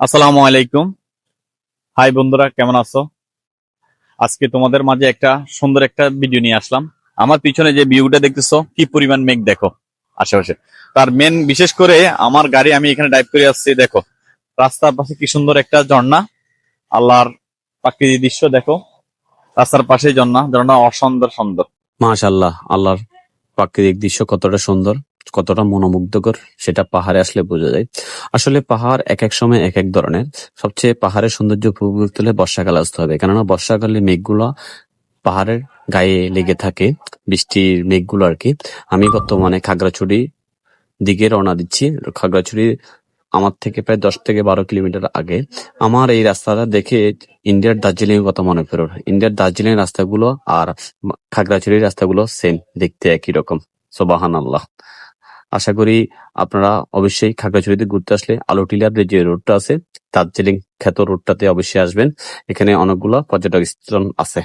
আসসালামু আলাইকুম। হাই বন্ধুরা, কেমন আছো? আজকে তোমাদের মাঝে সুন্দর একটা ভিডিও নিয়ে আসলাম। আমার পিছনে যে ভিউটা দেখতেছো, কি পরিমাণ মেঘ দেখো আশেপাশে। তার মেন বিশেষ করে আমার গাড়ি আমি এখানে ড্রাইভ করে আসছি, দেখো রাস্তার পাশে কি সুন্দর একটা ঝর্ণা। আল্লাহর প্রাকৃতিক দৃশ্য দেখো, রাস্তার পাশে ঝর্ণা, ঝর্ণা অসুন্দর সুন্দর। মাশাআল্লাহ, আল্লাহর প্রাকৃতিক দৃশ্য কতটা সুন্দর, কতটা মনোমুগ্ধকর সেটা পাহাড়ে আসলে বোঝা যায়। আসলে পাহাড় এক এক সময় এক এক ধরনের। সবচেয়ে পাহাড়ের সৌন্দর্য উপভোগ করতে হলে বর্ষাকালে আসতে হবে, কেননা বর্ষাকালে মেঘগুলো পাহাড়ের গায়ে লেগে থাকে, বৃষ্টির মেঘগুলো আর কি। আমি বর্তমানে খাগড়াছড়ি দিকে রওনা দিচ্ছি। খাগড়াছড়ি আমার থেকে প্রায় 10 থেকে 12 কিলোমিটার আগে। আমার এই রাস্তাটা দেখে ইন্ডিয়ার দার্জিলিং এর কথা মনে পড়ে। ইন্ডিয়ার দার্জিলিং রাস্তাগুলো আর খাগড়াছড়ির রাস্তাগুলো সেম, দেখতে একই রকম। সোবাহান আল্লাহ। আশা করি আপনারা অবশ্যই খাগড়াছড়িতে ঘুরতে আসলে আলোটিলার যে রোডটা আছে, দার্জিলিং খ্যাত রোডটাতে অবশ্যই আসবেন। এখানে অনেকগুলো পর্যটক স্থান আছে।